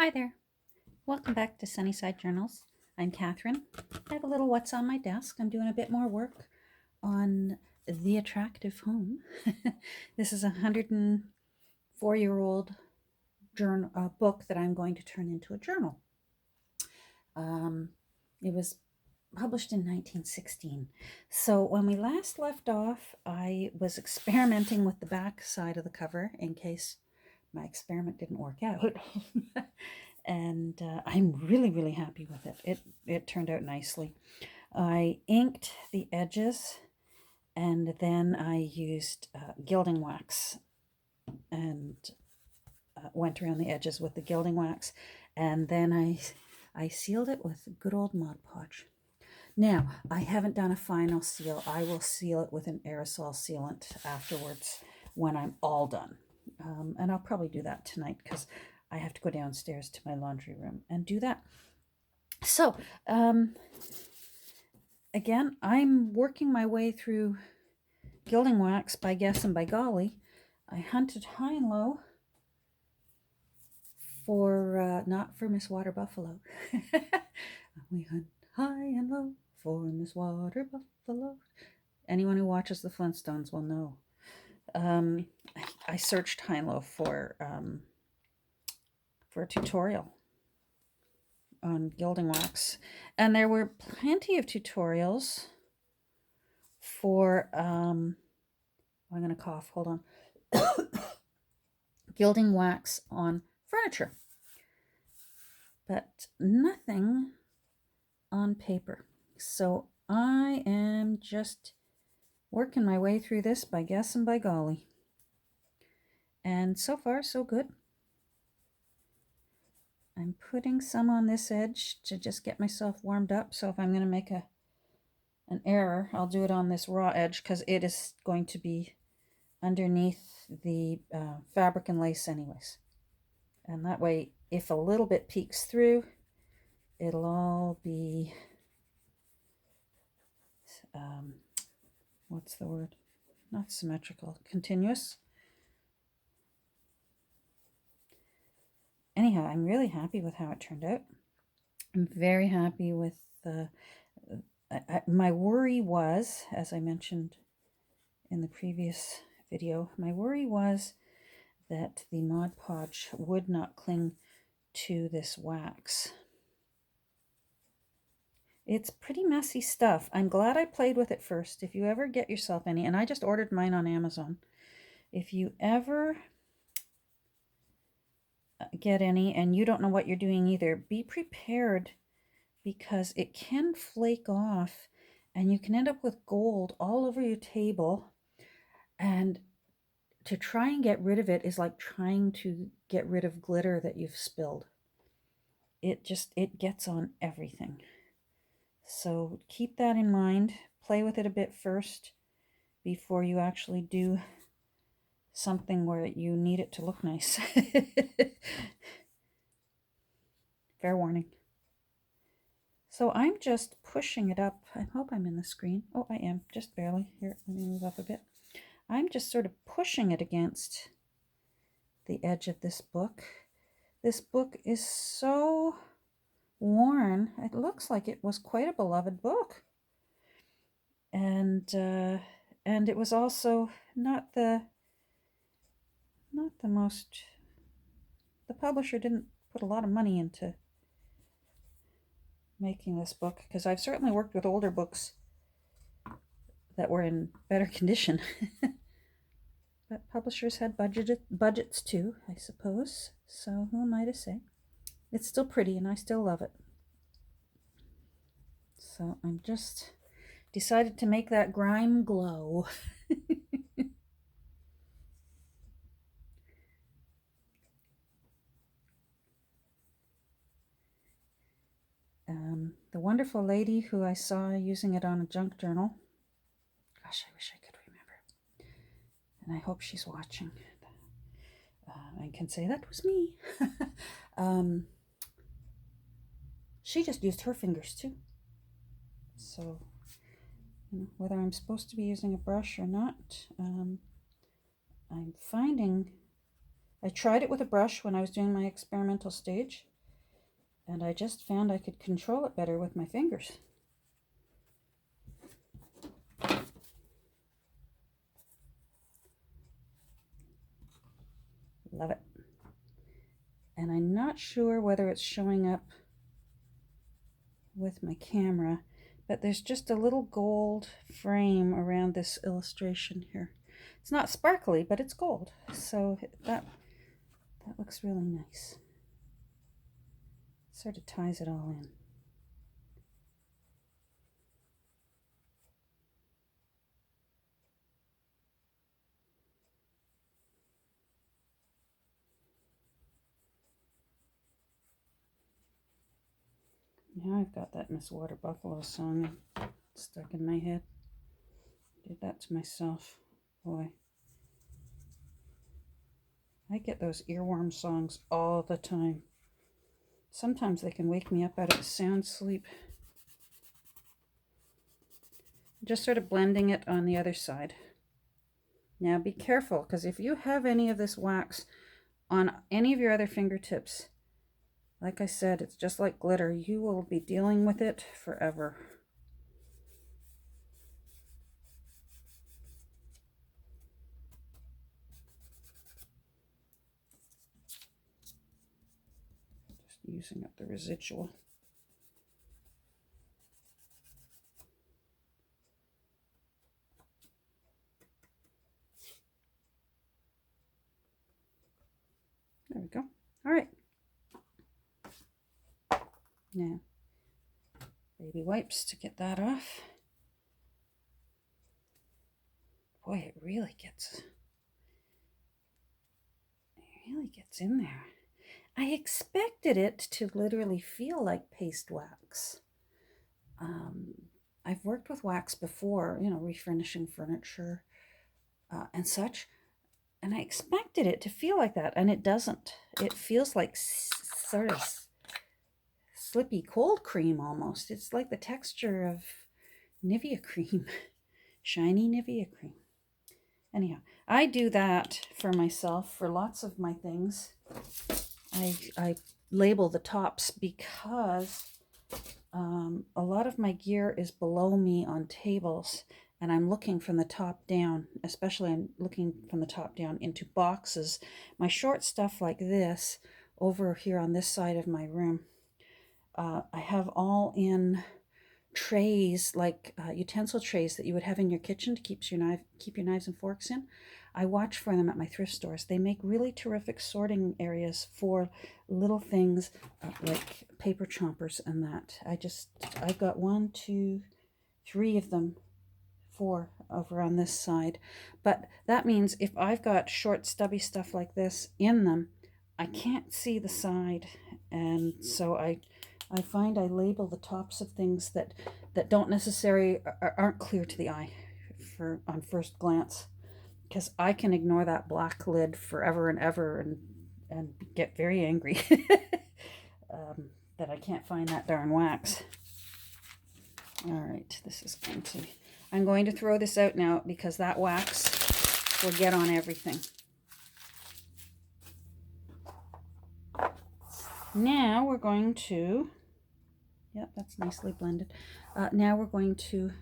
Hi there. Welcome back to Sunnyside Journals. I'm Catherine. I have a little what's on my desk. I'm doing a bit more work on The Attractive Home. This is a 104-year-old book that I'm going to turn into a journal. It was published in 1916. So when we last left off, I was experimenting with the back side of the cover in case my experiment didn't work out. And I'm really happy with it. It turned out nicely. I inked the edges, and then I used gilding wax and went around the edges with the gilding wax, and then I sealed it with good old Mod Podge. Now, I haven't done a final seal. I will seal it with an aerosol sealant afterwards when I'm all done. And I'll probably do that tonight because I have to go downstairs to my laundry room and do that. So, again, I'm working my way through Gilding Wax by guess and by golly. I hunted high and low for, not for Miss Water Buffalo. We hunt high and low for Miss Water Buffalo. Anyone who watches the Flintstones will know. I searched high and low for a tutorial on gilding wax, and there were plenty of tutorials for I'm going to cough, hold on. Gilding wax on furniture, but nothing on paper. So I am just working my way through this by guess and by golly, and so far so good. I'm putting some on this edge to just get myself warmed up. So if I'm going to make an error, I'll do it on this raw edge because it is going to be underneath the fabric and lace anyways. And that way, if a little bit peeks through, it'll all be, what's the word? Not symmetrical, continuous. Anyhow, I'm really happy with how it turned out. I'm very happy with my worry was, as I mentioned in the previous video, my worry was that the Mod Podge would not cling to this wax. It's pretty messy stuff. I'm glad I played with it first. If you ever get yourself any, and I just ordered mine on Amazon, if you ever get any and you don't know what you're doing either, be prepared because it can flake off and you can end up with gold all over your table. And to try and get rid of it is like trying to get rid of glitter that you've spilled. It gets on everything. So keep that in mind. Play with it a bit first before you actually do something where you need it to look nice. Fair warning. So I'm just pushing it up. I hope I'm in the screen. Oh, I am, just barely. Here, let me move up a bit. I'm just sort of pushing it against the edge of this book. This book is so worn. It looks like it was quite a beloved book. And it was also not the most, the publisher didn't put a lot of money into making this book, because I've certainly worked with older books that were in better condition. But publishers had budgets too, I suppose. So who am I to say? It's still pretty and I still love it. So I'm just decided to make that grime glow. The wonderful lady who I saw using it on a junk journal, gosh, I wish I could remember, and I hope she's watching. I can say that was me. She just used her fingers too. So, whether I'm supposed to be using a brush or not, I'm finding I tried it with a brush when I was doing my experimental stage, and I just found I could control it better with my fingers. Love it. And I'm not sure whether it's showing up with my camera, but there's just a little gold frame around this illustration here. It's not sparkly, but it's gold, so that looks really nice. Sort of ties it all in. Now I've got that Miss Water Buffalo song stuck in my head. Did that to myself. Boy. I get those earworm songs all the time. Sometimes they can wake me up out of a sound sleep. Just sort of blending it on the other side. Now be careful, because if you have any of this wax on any of your other fingertips, like I said, it's just like glitter. You will be dealing with it forever. Just using up the residual. There we go. All right. Now, baby wipes to get that off. Boy, it really gets in there. I expected it to literally feel like paste wax. I've worked with wax before, you know, refurnishing furniture and such, and I expected it to feel like that, and it doesn't. It feels like sort of slippy cold cream almost. It's like the texture of Nivea cream, shiny Nivea cream. Anyhow, I do that for myself for lots of my things. I label the tops because a lot of my gear is below me on tables, and I'm looking from the top down, especially I'm looking from the top down into boxes. My short stuff like this over here on this side of my room, I have all in trays, like utensil trays that you would have in your kitchen to keep your knives and forks in. I watch for them at my thrift stores. They make really terrific sorting areas for little things like paper chompers and that. I've got 1, 2, 3 of them, 4 over on this side. But that means if I've got short stubby stuff like this in them, I can't see the side, and so I find I label the tops of things that don't necessarily aren't clear to the eye on first glance, because I can ignore that black lid forever and ever and get very angry that I can't find that darn wax. All right, I'm going to throw this out now because that wax will get on everything. Now we're going to, yep, that's nicely blended. Now we're going to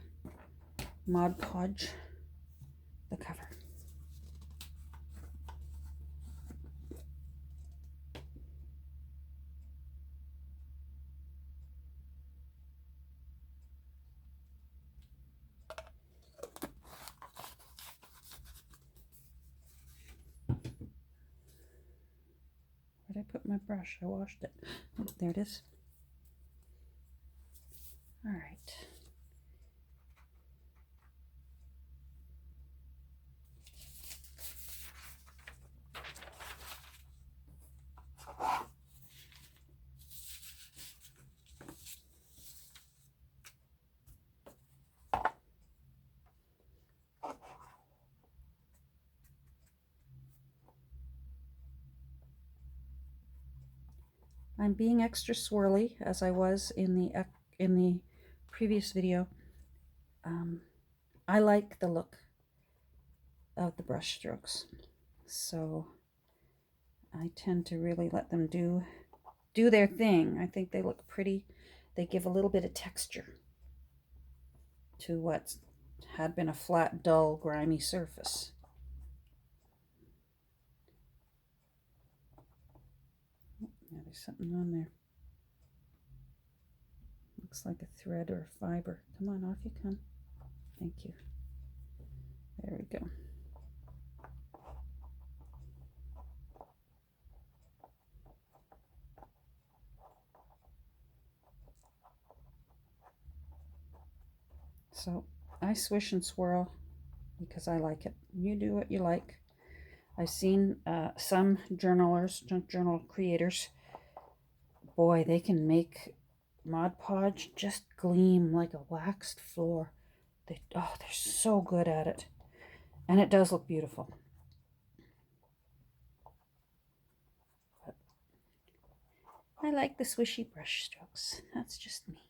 Mod Podge the cover. Where'd I put my brush? I washed it. Oh, there it is. All right. I'm being extra swirly as I was in the previous video. I like the look of the brush strokes, so I tend to really let them do their thing. I think they look pretty. They give a little bit of texture to what had been a flat, dull, grimy surface. Yeah, there's something on there. Looks like a thread or a fiber. Come on, off you come. Thank you. There we go. So I swish and swirl because I like it. You do what you like. I've seen some journal creators, boy, they can make Mod Podge just gleam like a waxed floor. They're so good at it. And it does look beautiful. But I like the swishy brush strokes. That's just me.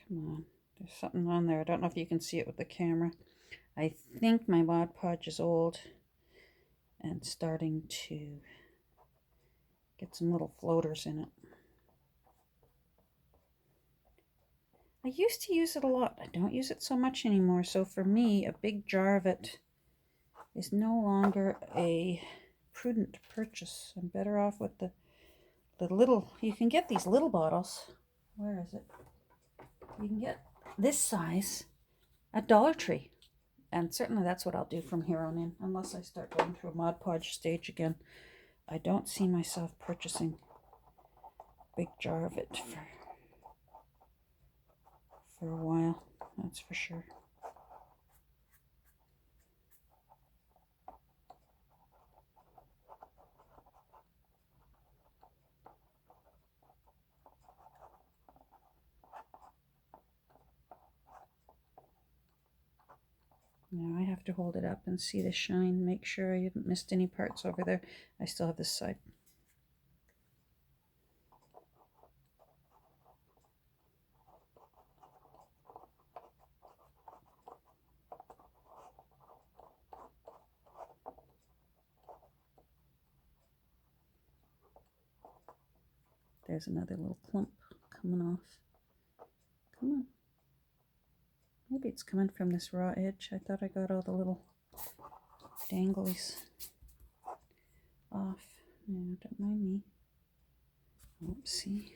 Come on. There's something on there. I don't know if you can see it with the camera. I think my Mod Podge is old and starting to get some little floaters in it. I used to use it a lot. I don't use it so much anymore. So for me, a big jar of it is no longer a prudent purchase. I'm better off with the little, you can get these little bottles. Where is it? You can get this size at Dollar Tree. And certainly that's what I'll do from here on in, unless I start going through a Mod Podge stage again. I don't see myself purchasing a big jar of it for a while, that's for sure. Now I have to hold it up and see the shine, make sure I haven't missed any parts over there. I still have this side. There's another little clump coming off. Come on. Maybe it's coming from this raw edge. I thought I got all the little danglies off. No, don't mind me. Oopsie.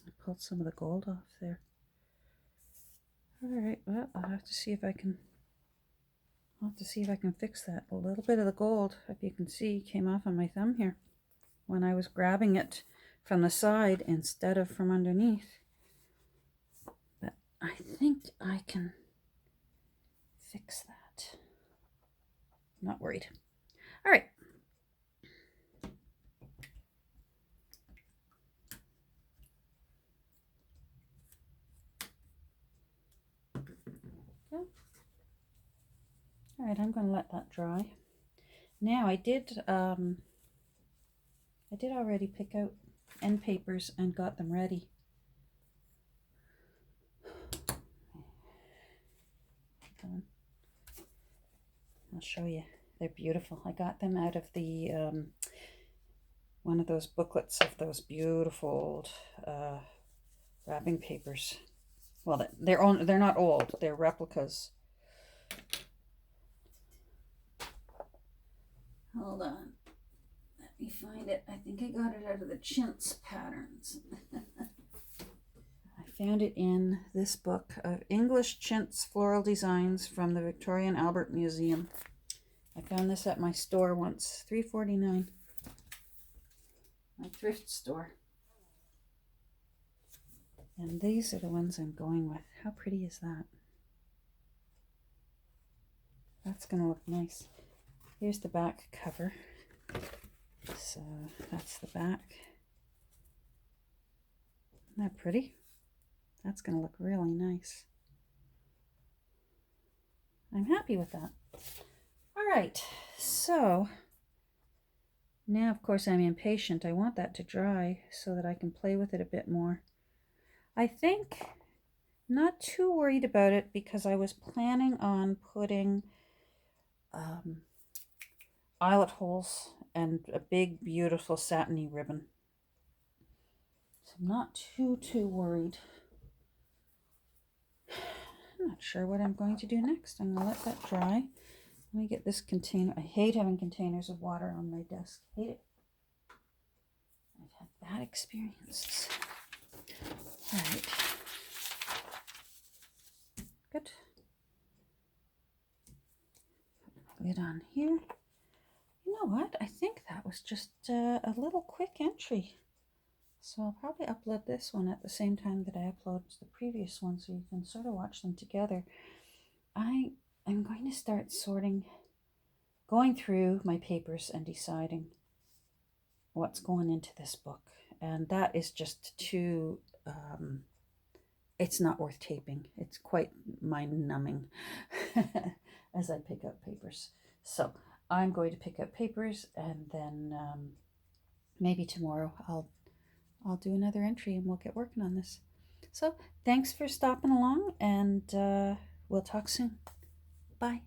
I pulled some of the gold off there. Alright, well, I'll have to see if I can fix that. A little bit of the gold, if you can see, came off on my thumb here when I was grabbing it from the side instead of from underneath. But I think I can fix that. Not worried. All right. All right, I'm going to let that dry. Now I did already pick out end papers and got them ready. I'll show you. They're beautiful. I got them out of the one of those booklets of those beautiful old wrapping papers. Well, they're not old. They're replicas. Hold on. Let Let me find it. I think I got it out of the chintz patterns. I found it in this book of English chintz floral designs from the Victoria and Albert Museum. I found this at my store once, $3.49. My thrift store. And these are the ones I'm going with. How pretty is that? That's going to look nice. Here's the back cover. So that's the back. Isn't that pretty? That's going to look really nice. I'm happy with that. All right, so now, of course, I'm impatient. I want that to dry so that I can play with it a bit more. I think not too worried about it because I was planning on putting eyelet holes and a big, beautiful satiny ribbon. So I'm not too worried. I'm not sure what I'm going to do next. I'm going to let that dry. Let me get this container. I hate having containers of water on my desk. Hate it. I've had bad experiences. All right. Good. Put the lid on here. You know what? I think that was just a little quick entry. So I'll probably upload this one at the same time that I upload the previous one so you can sort of watch them together. I am going to start going through my papers and deciding what's going into this book. And that is just too, it's not worth taping. It's quite mind-numbing as I pick up papers. So I'm going to pick up papers and then maybe tomorrow I'll do another entry and we'll get working on this. So thanks for stopping along and we'll talk soon. Bye.